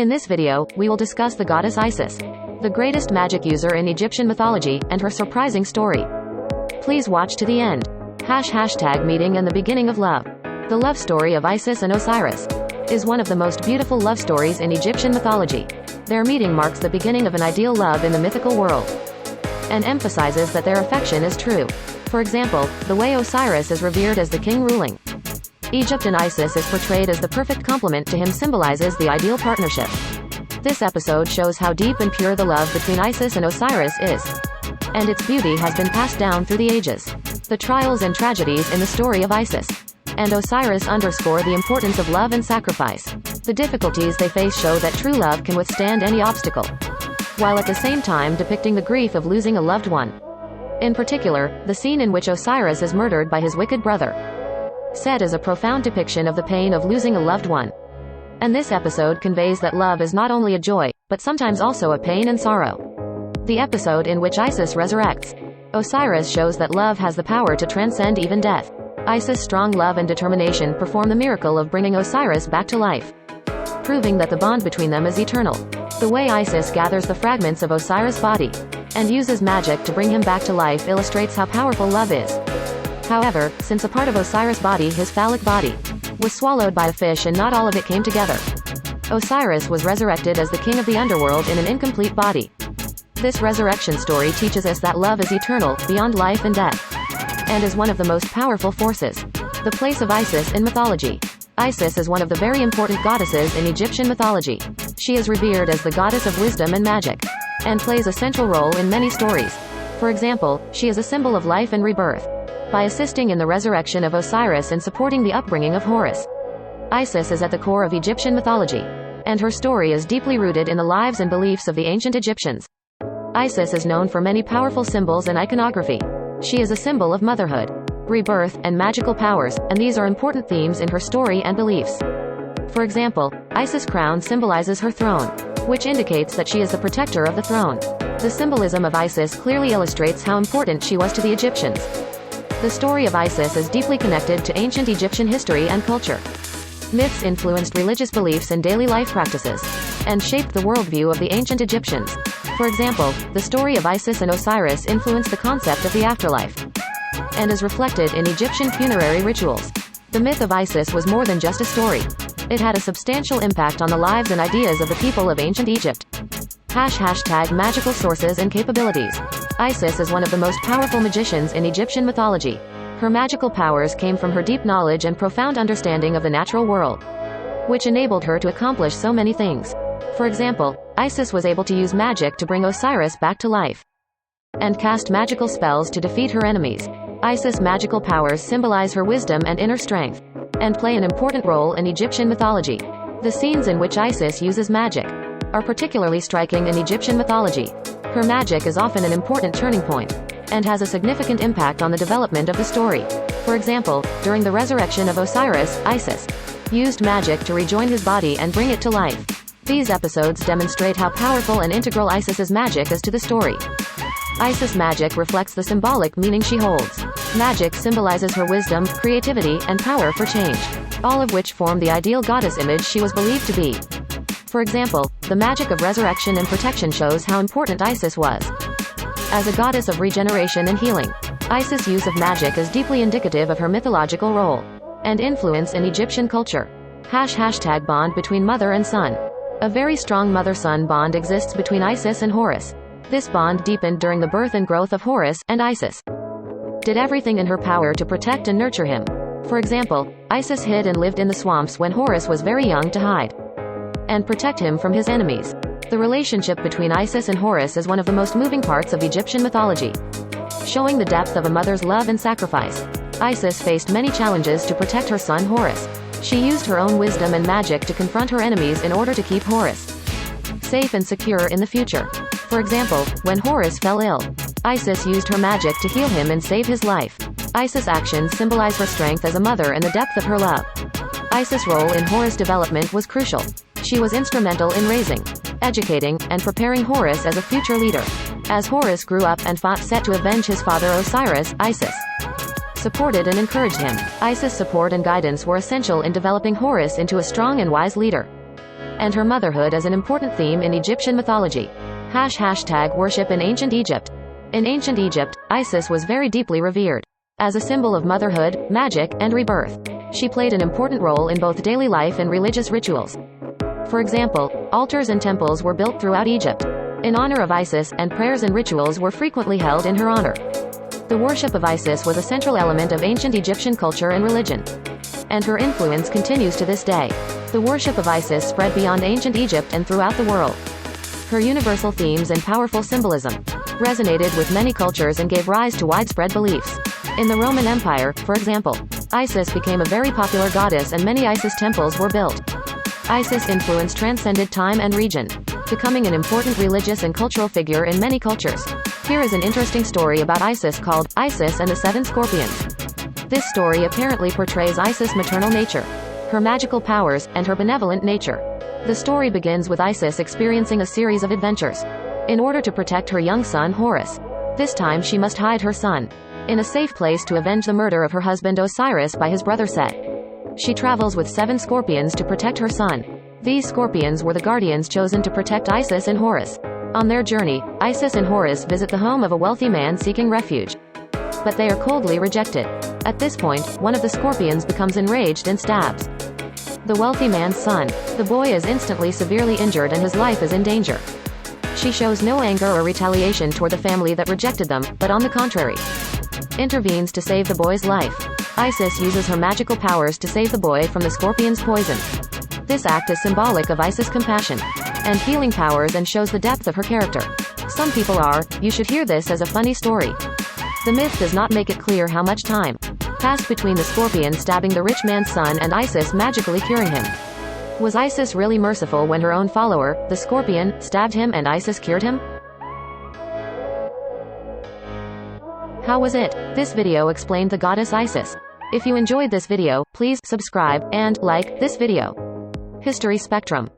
In this video, we will discuss the goddess Isis, the greatest magic user in Egyptian mythology, and her surprising story. Please watch to the end. Hashtag meeting and the beginning of love. The love story of Isis and Osiris is one of the most beautiful love stories in Egyptian mythology. Their meeting marks the beginning of an ideal love in the mythical world, and emphasizes that their affection is true. For example, the way Osiris is revered as the king ruling Egypt and Isis is portrayed as the perfect complement to him symbolizes the ideal partnership. This episode shows how deep and pure the love between Isis and Osiris is, and its beauty has been passed down through the ages. The trials and tragedies in the story of Isis and Osiris underscore the importance of love and sacrifice. The difficulties they face show that true love can withstand any obstacle, while at the same time depicting the grief of losing a loved one. In particular, the scene in which Osiris is murdered by his wicked brother Set is a profound depiction of the pain of losing a loved one. And this episode conveys that love is not only a joy, but sometimes also a pain and sorrow. The episode in which Isis resurrects Osiris shows that love has the power to transcend even death. Isis' strong love and determination perform the miracle of bringing Osiris back to life, proving that the bond between them is eternal. The way Isis gathers the fragments of Osiris' body and uses magic to bring him back to life illustrates how powerful love is. However, since a part of Osiris' body, his phallic body, was swallowed by a fish and not all of it came together, Osiris was resurrected as the king of the underworld in an incomplete body. This resurrection story teaches us that love is eternal, beyond life and death, and is one of the most powerful forces. The place of Isis in mythology. Isis is one of the very important goddesses in Egyptian mythology. She is revered as the goddess of wisdom and magic, and plays a central role in many stories. For example, she is a symbol of life and rebirth, by assisting in the resurrection of Osiris and supporting the upbringing of Horus. Isis is at the core of Egyptian mythology, and her story is deeply rooted in the lives and beliefs of the ancient Egyptians. Isis is known for many powerful symbols and iconography. She is a symbol of motherhood, rebirth, and magical powers, and these are important themes in her story and beliefs. For example, Isis' crown symbolizes her throne, which indicates that she is the protector of the throne. The symbolism of Isis clearly illustrates how important she was to the Egyptians. The story of Isis is deeply connected to ancient Egyptian history and culture. Myths influenced religious beliefs and daily life practices, and shaped the worldview of the ancient Egyptians. For example, the story of Isis and Osiris influenced the concept of the afterlife, and is reflected in Egyptian funerary rituals. The myth of Isis was more than just a story. It had a substantial impact on the lives and ideas of the people of ancient Egypt. Hashtag magical sources and capabilities. Isis is one of the most powerful magicians in Egyptian mythology. Her magical powers came from her deep knowledge and profound understanding of the natural world, which enabled her to accomplish so many things. For example, Isis was able to use magic to bring Osiris back to life, and cast magical spells to defeat her enemies. Isis' magical powers symbolize her wisdom and inner strength, and play an important role in Egyptian mythology. The scenes in which Isis uses magic are particularly striking in Egyptian mythology. Her magic is often an important turning point, and has a significant impact on the development of the story. For example, during the resurrection of Osiris, Isis used magic to rejoin his body and bring it to life. These episodes demonstrate how powerful and integral Isis's magic is to the story. Isis' magic reflects the symbolic meaning she holds. Magic symbolizes her wisdom, creativity, and power for change, all of which form the ideal goddess image she was believed to be. For example, the magic of resurrection and protection shows how important Isis was. As a goddess of regeneration and healing, Isis' use of magic is deeply indicative of her mythological role and influence in Egyptian culture. Hashtag bond between mother and son. A very strong mother-son bond exists between Isis and Horus. This bond deepened during the birth and growth of Horus, and Isis did everything in her power to protect and nurture him. For example, Isis hid and lived in the swamps when Horus was very young to hide and protect him from his enemies. The relationship between Isis and Horus is one of the most moving parts of Egyptian mythology, showing the depth of a mother's love and sacrifice. Isis faced many challenges to protect her son Horus. She used her own wisdom and magic to confront her enemies in order to keep Horus safe and secure in the future. For example, when Horus fell ill, Isis used her magic to heal him and save his life. Isis' actions symbolize her strength as a mother and the depth of her love. Isis' role in Horus' development was crucial. She was instrumental in raising, educating, and preparing Horus as a future leader. As Horus grew up and fought Set to avenge his father Osiris, Isis supported and encouraged him. Isis' support and guidance were essential in developing Horus into a strong and wise leader. and her motherhood is an important theme in Egyptian mythology. Hashtag worship in ancient Egypt. In ancient Egypt, Isis was very deeply revered. As a symbol of motherhood, magic, and rebirth, she played an important role in both daily life and religious rituals. For example, altars and temples were built throughout Egypt in honor of Isis, and prayers and rituals were frequently held in her honor. The worship of Isis was a central element of ancient Egyptian culture and religion, and her influence continues to this day. The worship of Isis spread beyond ancient Egypt and throughout the world. Her universal themes and powerful symbolism resonated with many cultures and gave rise to widespread beliefs. In the Roman Empire, for example, Isis became a very popular goddess and many Isis temples were built. Isis' influence transcended time and region, becoming an important religious and cultural figure in many cultures. Here is an interesting story about Isis called Isis and the Seven Scorpions. This story apparently portrays Isis' maternal nature, her magical powers, and her benevolent nature. The story begins with Isis experiencing a series of adventures in order to protect her young son Horus. This time she must hide her son in a safe place to avenge the murder of her husband Osiris by his brother Set. She travels with 7 scorpions to protect her son. These scorpions were the guardians chosen to protect Isis and Horus. On their journey, Isis and Horus visit the home of a wealthy man seeking refuge, but they are coldly rejected. At this point, one of the scorpions becomes enraged and stabs the wealthy man's son. The boy is instantly severely injured and his life is in danger. She shows no anger or retaliation toward the family that rejected them, but on the contrary, intervenes to save the boy's life. Isis uses her magical powers to save the boy from the scorpion's poison. This act is symbolic of Isis' compassion and healing powers and shows the depth of her character. Some people are, you should hear this as a funny story. The myth does not make it clear how much time passed between the scorpion stabbing the rich man's son and Isis magically curing him. Was Isis really merciful when her own follower, the scorpion, stabbed him and Isis cured him? How was it? This video explained the goddess Isis. If you enjoyed this video, please subscribe and like this video. History Spectrum.